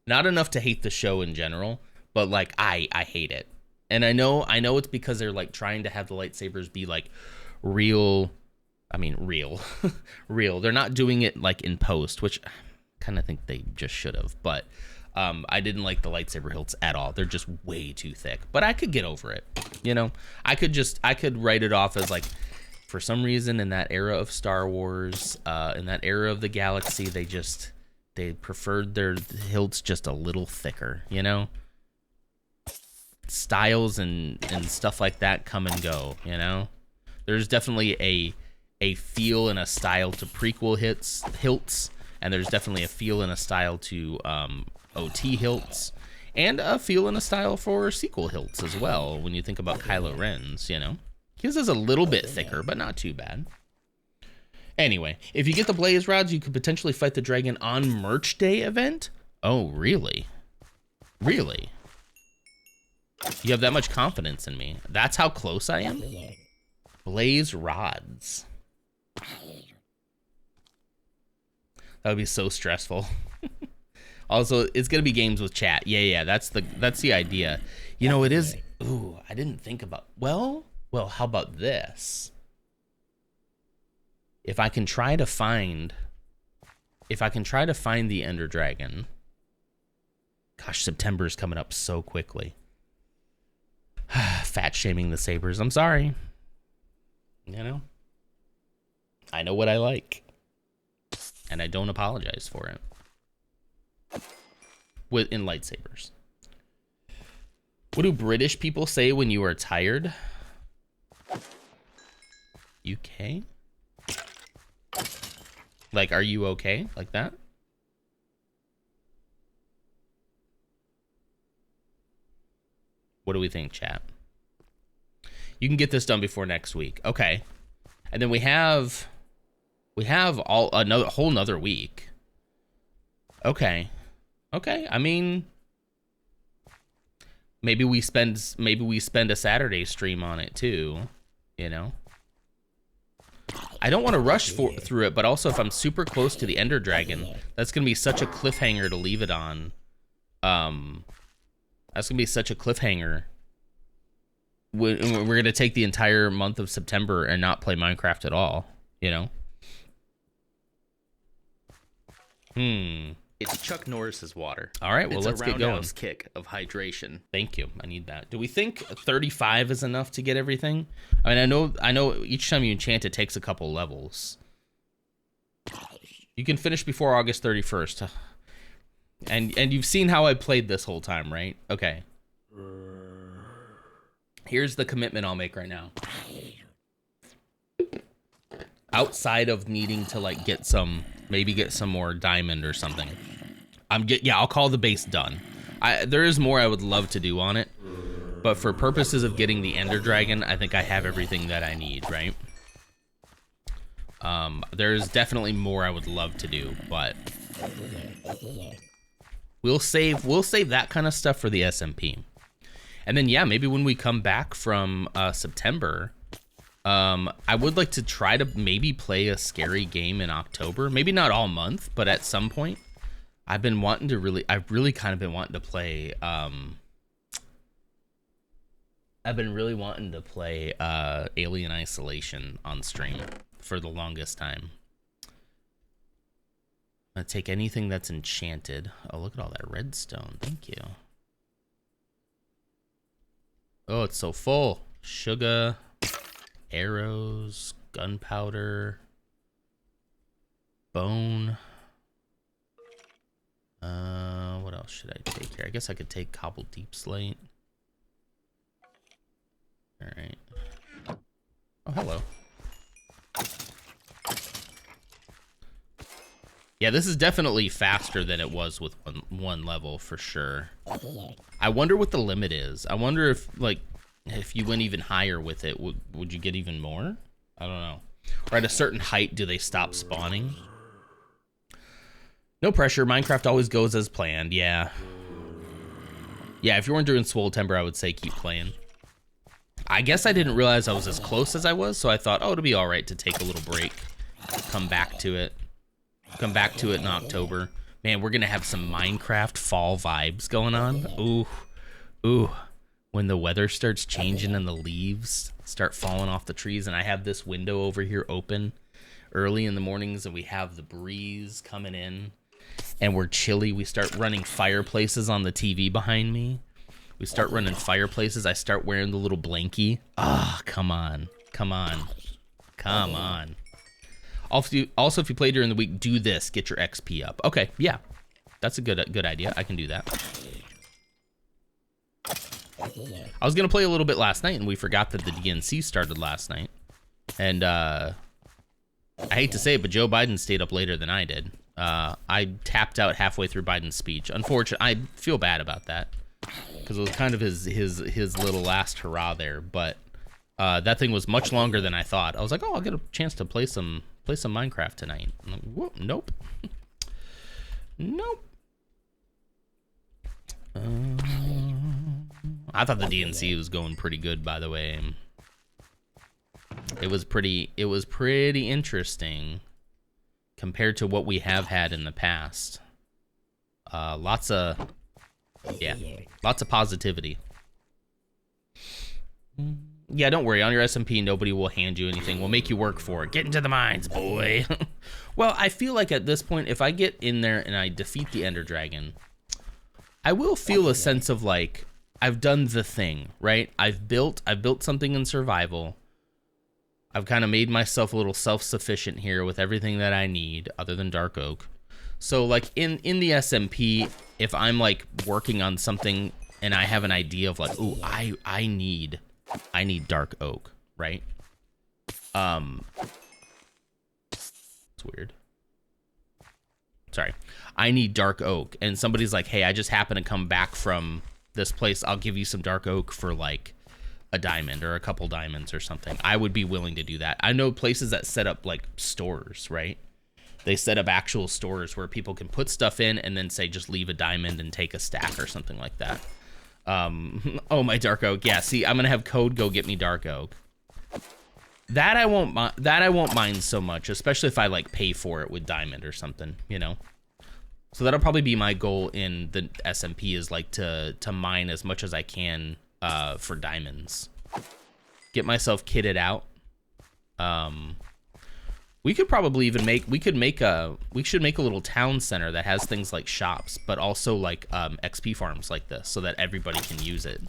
Not enough to hate the show in general, but like I hate it. And I know it's because they're like trying to have the lightsabers be like real I mean, real. Real. They're not doing it like in post, which I kind of think they just should have. But I didn't like the lightsaber hilts at all. They're just way too thick. But I could get over it. You know, I could write it off as like, for some reason in that era of Star Wars, in that era of the galaxy, they preferred their hilts just a little thicker, you know? Styles and stuff like that come and go, you know? There's definitely a feel and a style to prequel hilts, and there's definitely a feel and a style to OT hilts, and a feel and a style for sequel hilts as well, when you think about Kylo Ren's, you know? His is a little bit thicker, but not too bad. Anyway, if you get the blaze rods, you could potentially fight the dragon on Merch Day event. Oh, really? Really? You have that much confidence in me? That's how close I am? Blaze rods. That would be so stressful. Also, it's gonna be games with chat. Yeah, that's the idea. You know, it is. Ooh, I didn't think about. Well, how about this? If I can try to find the Ender Dragon. Gosh, September is coming up so quickly. Fat shaming the sabers. I'm sorry. You know, I know what I like, and I don't apologize for it. In lightsabers. What do British people say when you are tired? UK? Like, are you okay? Like that? What do we think, chat? You can get this done before next week. Okay. And then we have a whole nother week. Okay. Okay. I mean, maybe we spend a Saturday stream on it too, you know? I don't want to rush through it, but also if I'm super close to the Ender Dragon, that's going to be such a cliffhanger to leave it on. That's going to be such a cliffhanger. We're going to take the entire month of September and not play Minecraft at all, you know? It's Chuck Norris's water. All right, well, let's get going. It's a roundhouse kick of hydration. Thank you. I need that. Do we think 35 is enough to get everything? I mean, I know each time you enchant, it takes a couple levels. You can finish before August 31st. And you've seen how I played this whole time, right? Okay. Here's the commitment I'll make right now. Outside of needing to like maybe get some more diamond or something. I'll call the base done. There is more I would love to do on it, but for purposes of getting the Ender Dragon, I think I have everything that I need, right? There's definitely more I would love to do, but we'll save that kind of stuff for the SMP. And then yeah, maybe when we come back from September, I would like to try to maybe play a scary game in October. Maybe not all month, but at some point. I've really kind of been wanting to play Alien Isolation on stream for the longest time. I'm gonna take anything that's enchanted. Oh, look at all that redstone. Thank you. Oh, it's so full. Sugar, arrows, gunpowder, bone. What else should I take here? I guess I could take cobbled deep slate. All right. Oh, hello. Yeah, this is definitely faster than it was with one level for sure. I wonder what the limit is. I wonder if you went even higher with it, would you get even more? I don't know. Or at a certain height, do they stop spawning? No pressure. Minecraft always goes as planned. Yeah. Yeah, if you weren't doing Swole Timber, I would say keep playing. I guess I didn't realize I was as close as I was, so I thought, oh, it'll be all right to take a little break. Come back to it. Come back to it in October. Man, we're going to have some Minecraft fall vibes going on. Ooh. Ooh. When the weather starts changing and the leaves start falling off the trees, and I have this window over here open, early in the mornings and we have the breeze coming in and we're chilly, we start running fireplaces on the TV behind me. We start running fireplaces. I start wearing the little blankie. Ah, come on. Also, if you play during the week, do this. Get your XP up. Okay, yeah. That's a good idea. I can do that. I was going to play a little bit last night, and we forgot that the DNC started last night. And I hate to say it, but Joe Biden stayed up later than I did. I tapped out halfway through Biden's speech. Unfortunately, I feel bad about that because it was kind of his little last hurrah there. But that thing was much longer than I thought. I was like, oh, I'll get a chance to play some Minecraft tonight. I'm like, whoa, nope. Nope. I thought the DNC was going pretty good, by the way. It was pretty interesting compared to what we have had in the past. Lots of positivity. Yeah, don't worry. On your SMP, nobody will hand you anything. We'll make you work for it. Get into the mines, boy. Well, I feel like at this point, if I get in there and I defeat the Ender Dragon, I will feel a sense of like, I've done the thing, right? I've built something in survival. I've kind of made myself a little self-sufficient here with everything that I need other than Dark Oak. So like in the SMP, if I'm like working on something and I have an idea of like, ooh, I need Dark Oak, right? It's weird. Sorry. I need Dark Oak, and somebody's like, hey, I just happen to come back from this place. I'll give you some Dark Oak for like a diamond or a couple diamonds or something. I would be willing to do that. I know places that set up like stores, right? They set up actual stores where people can put stuff in and then say, just leave a diamond and take a stack or something like that. Oh, my Dark Oak. Yeah, see, I'm gonna have Code go get me Dark Oak. That I won't mind so much, especially if I like pay for it with diamond or something, you know. So that'll probably be my goal in the SMP, is like to mine as much as I can for diamonds. Get myself kitted out. We could probably even we should make a little town center that has things like shops, but also like XP farms like this, so that everybody can use it.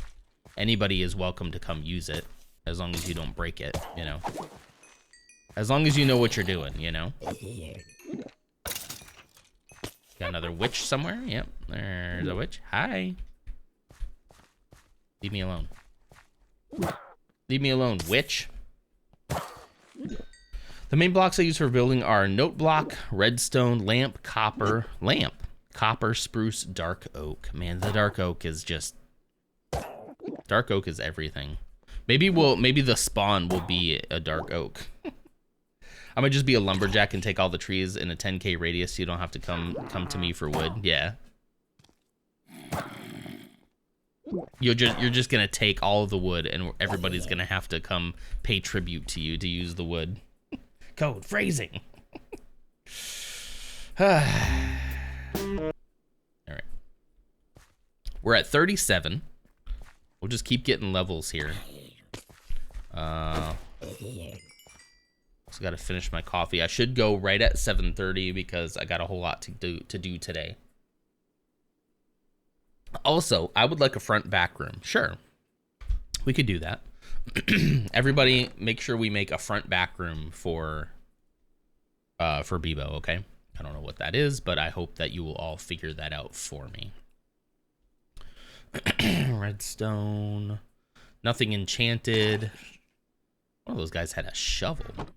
Anybody is welcome to come use it, as long as you don't break it, you know. As long as you know what you're doing, you know. Got another witch somewhere? Yep, there's a witch. Hi. Leave me alone. Leave me alone, witch. The main blocks I use for building are note block, redstone, lamp, copper, spruce, dark oak. Man, the dark oak is just... Dark oak is everything. Maybe the spawn will be a dark oak. I'm gonna just be a lumberjack and take all the trees in a 10K radius so you don't have to come to me for wood. Yeah. You're just gonna take all of the wood and everybody's gonna have to come pay tribute to you to use the wood. Code phrasing. All right. We're at 37. We'll just keep getting levels here. Also got to finish my coffee. I should go right at 7:30 because I got a whole lot to do today. Also, I would like a front back room. Sure, we could do that. Everybody, make sure we make a front back room for Bebo. Okay, I don't know what that is, but I hope that you will all figure that out for me. Redstone. Nothing enchanted. One of those guys had a shovel.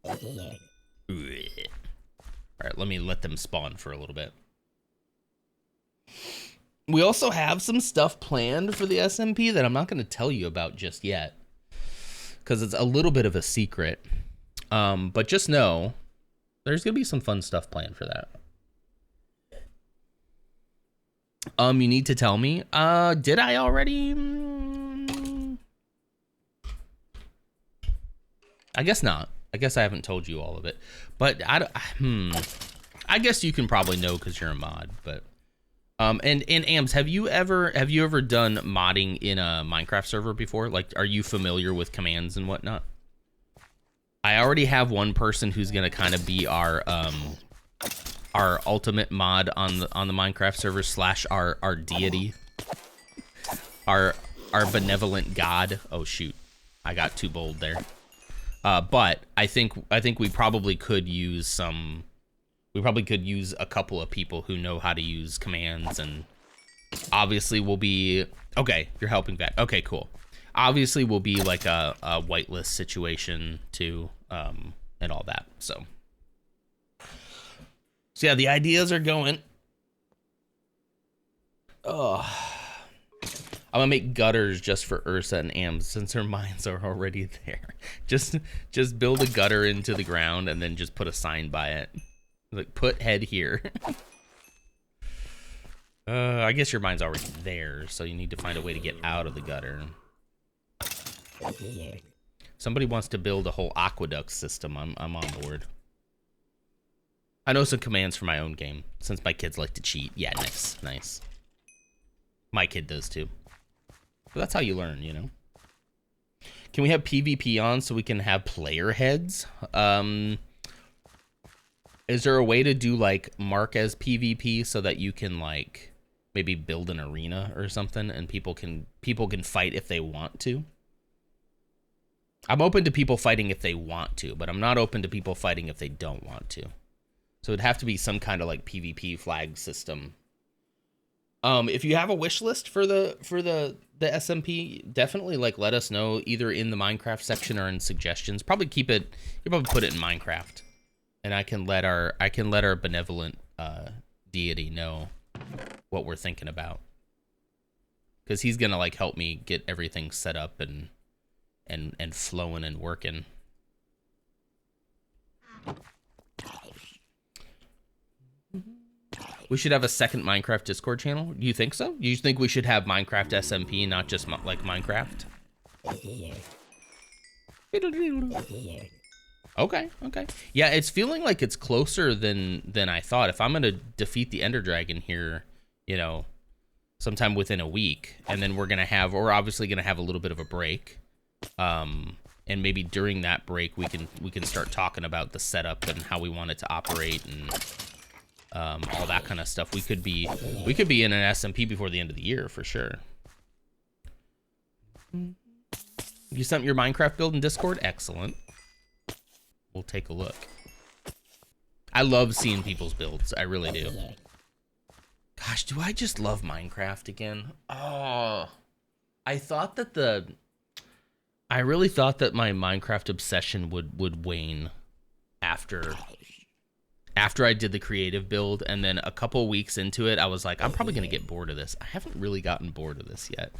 All right, let me let them spawn for a little bit. We also have some stuff planned for the SMP that I'm not going to tell you about just yet, because it's a little bit of a secret. But just know there's going to be some fun stuff planned for that. You need to tell me. Did I already? I guess not. I guess I haven't told you all of it. But I guess you can probably know because you're a mod. But and Ams, have you ever done modding in a Minecraft server before? Like, are you familiar with commands and whatnot? I already have one person who's gonna kind of be our ultimate mod on the Minecraft server / our deity, our benevolent god. Oh shoot, I got too bold there. But I think we probably could use some. We probably could use a couple of people who know how to use commands, and obviously we'll be okay. You're helping back. Okay, cool. Obviously we'll be like a whitelist situation too, and all that. So yeah, the ideas are going. Oh, I'm gonna make gutters just for Ursa and Ams since her mines are already there. Just build a gutter into the ground and then just put a sign by it. Like, put head here. I guess your mine's already there, so you need to find a way to get out of the gutter. Somebody wants to build a whole aqueduct system. I'm on board. I know some commands for my own game, since my kids like to cheat. Yeah, nice. My kid does too. But that's how you learn, you know? Can we have PvP on so we can have player heads? Is there a way to do like mark as PvP so that you can like maybe build an arena or something and people can fight if they want to? I'm open to people fighting if they want to, but I'm not open to people fighting if they don't want to. So it'd have to be some kind of like PvP flag system. If you have a wish list for the SMP, definitely like let us know either in the Minecraft section or in suggestions. You probably put it in Minecraft. And I can let our benevolent deity know what we're thinking about, because he's gonna like help me get everything set up and flowing and working. We should have a second Minecraft Discord channel. Do you think so? You think we should have Minecraft SMP, not just like Minecraft? Okay. Yeah, it's feeling like it's closer than I thought. If I'm gonna defeat the Ender Dragon here, you know, sometime within a week, and then we're obviously gonna have a little bit of a break, and maybe during that break we can start talking about the setup and how we want it to operate and all that kind of stuff. We could be in an SMP before the end of the year for sure. You sent your Minecraft build in Discord? Excellent. We'll take a look. I love seeing people's builds. I really do. Gosh, do I just love Minecraft again? Oh, I really thought that my Minecraft obsession would wane after I did the creative build, and then a couple weeks into it, I was like, I'm probably gonna get bored of this. I haven't really gotten bored of this yet.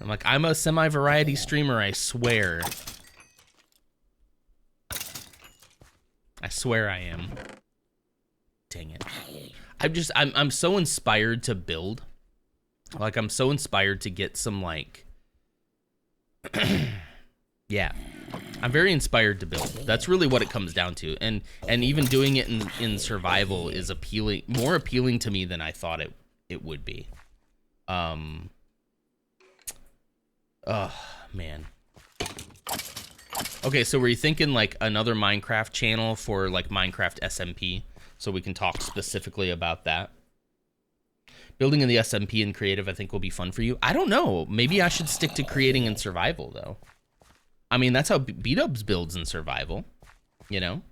I'm like, I'm a semi-variety streamer, I swear. I swear I am. Dang it. I'm so inspired to build. Like, I'm so inspired to get some, like... yeah. I'm very inspired to build. That's really what it comes down to. And even doing it in survival is more appealing to me than I thought it would be. Oh, man. Okay, so were you thinking like another Minecraft channel for like Minecraft SMP so we can talk specifically about that? Building in the SMP and creative I think will be fun for you. I don't know. Maybe I should stick to creating and survival though. I mean, that's how B-Dubs builds in survival, you know?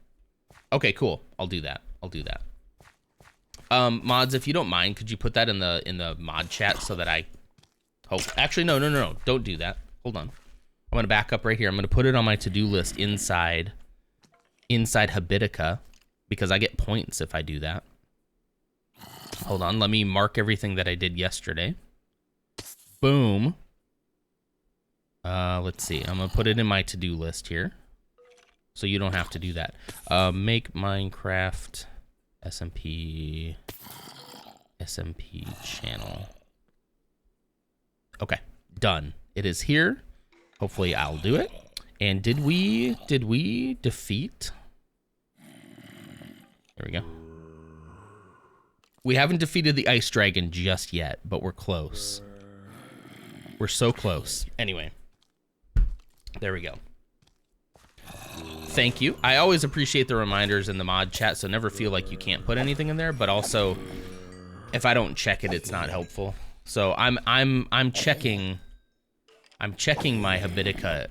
Okay, cool. I'll do that. Mods, if you don't mind, could you put that in the mod chat so that I hope... Actually, no. Don't do that. Hold on. I'm going to back up right here. I'm going to put it on my to-do list inside Habitica because I get points if I do that. Hold on. Let me mark everything that I did yesterday. Boom. Let's see. I'm going to put it in my to-do list here so you don't have to do that. Make Minecraft SMP channel. Okay, done. It is here. Hopefully I'll do it. And did we defeat? There we go. We haven't defeated the ice dragon just yet, but we're close. We're so close. Anyway. There we go. Thank you. I always appreciate the reminders in the mod chat, so never feel like you can't put anything in there, but also if I don't check it, it's not helpful. So I'm checking my Habitica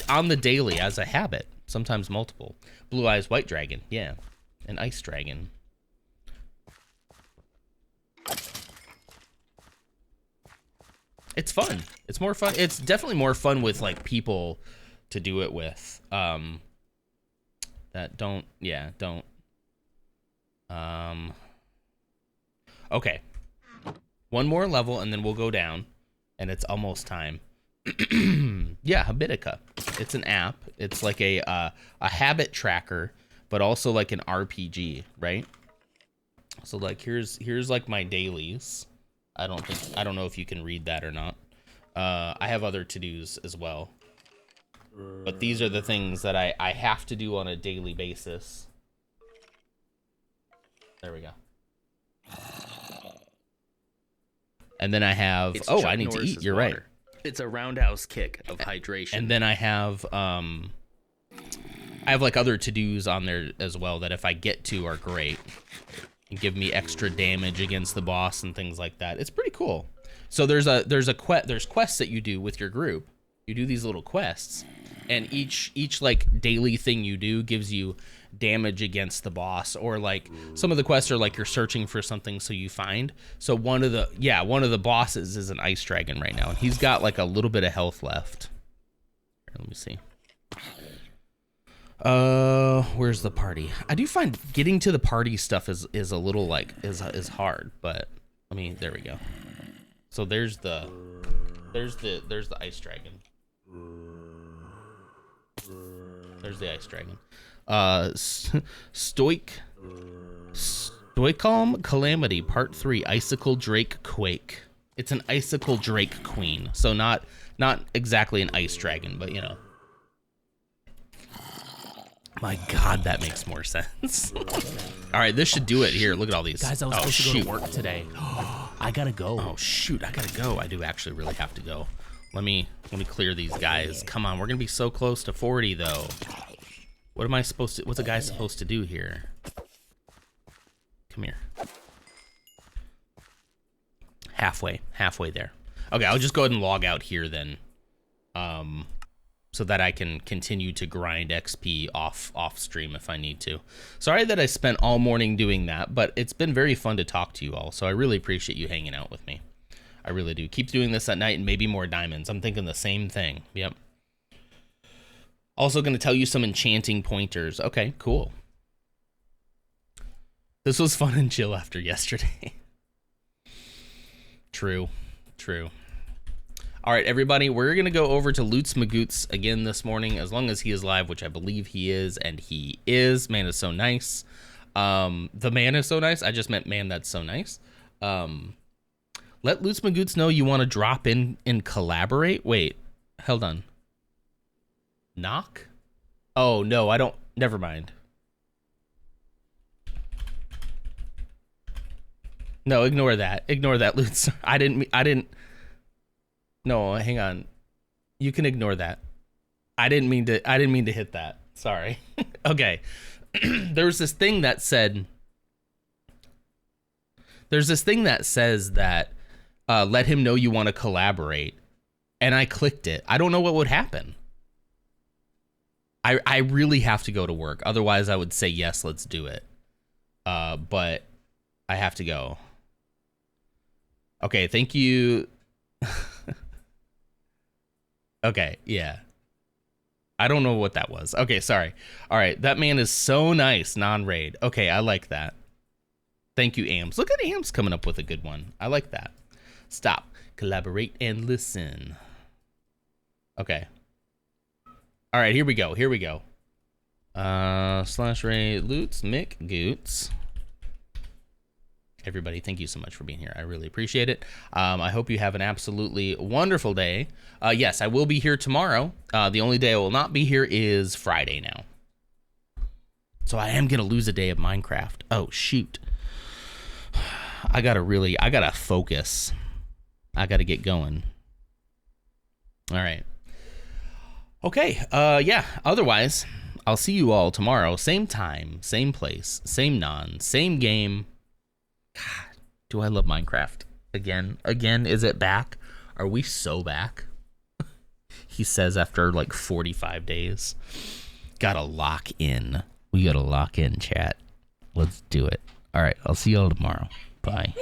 on the daily as a habit, sometimes multiple. Blue Eyes White Dragon, yeah. An Ice Dragon. It's fun. It's more fun. It's definitely more fun with like people to do it with. That don't. Okay. One more level and then we'll go down, and it's almost time. Yeah, Habitica. It's an app. It's like a habit tracker, but also like an RPG, right? So like here's like my dailies. I don't know if you can read that or not. I have other to-dos as well. But these are the things that I have to do on a daily basis. There we go. And then I have, I need to eat, you're right. It's a roundhouse kick of hydration. And then I have like other to-dos on there as well that if I get to are great. And give me extra damage against the boss and things like that. It's pretty cool. So there's quests that you do with your group. You do these little quests, and each like daily thing you do gives you damage against the boss, or like some of the quests are like you're searching for something so you find. So one of the bosses is an ice dragon right now, and he's got like a little bit of health left. Here, let me see. Where's the party? I do find getting to the party stuff is a little like is hard, but I mean, there we go. So there's the ice dragon. There's the ice dragon. Stoicalm Calamity Part 3 Icicle Drake Quake. It's an Icicle Drake Queen. So not exactly an ice dragon, but you know. My God, that makes more sense. All right, this should do it. Here, look at all these. Guys, I was supposed to go to work today. I gotta go. Oh shoot, I gotta go. I do actually really have to go. Let me clear these guys. Come on, we're gonna be so close to 40 though. What am I supposed to? What's a guy supposed to do here? Come here. Halfway there. Okay, I'll just go ahead and log out here then. So that I can continue to grind XP off stream if I need to. Sorry that I spent all morning doing that, but it's been very fun to talk to you all, so I really appreciate you hanging out with me. I really do. Keep doing this at night and maybe more diamonds. I'm thinking the same thing. Yep. Also going to tell you some enchanting pointers. Okay, cool. This was fun and chill after yesterday. True. All right, everybody, we're going to go over to Loots Magoots again this morning, as long as he is live, which I believe he is, and he is. Man is so nice. The man is so nice. I just meant man that's so nice. Let Loots Magoots know you want to drop in and collaborate. Wait, hold on. Knock? Oh, no, I don't. Never mind. No, ignore that. Ignore that, Loots. I didn't. No, hang on. You can ignore that. I didn't mean to hit that. Sorry. Okay. There's this thing that says that let him know you want to collaborate, and I clicked it. I don't know what would happen. I really have to go to work. Otherwise, I would say yes, let's do it. But I have to go. Okay, thank you. Okay, yeah. I don't know what that was. Okay, sorry. All right, that man is so nice, non-raid. Okay, I like that. Thank you, Ams. Look at Ams coming up with a good one. I like that. Stop, collaborate, and listen. Okay. All right, here we go. /raid Loots Magoots. Everybody, thank you so much for being here. I really appreciate it. I hope you have an absolutely wonderful day. Yes, I will be here tomorrow. The only day I will not be here is Friday now. So I am going to lose a day of Minecraft. Oh, shoot. I gotta focus. I gotta get going. All right. Okay. Yeah. Otherwise, I'll see you all tomorrow. Same time, same place, same non, same game. God, do I love Minecraft. Again, is it back? Are we so back? He says after like 45 days. Gotta lock in. We gotta lock in, chat. Let's do it. All right, I'll see y'all tomorrow. Bye.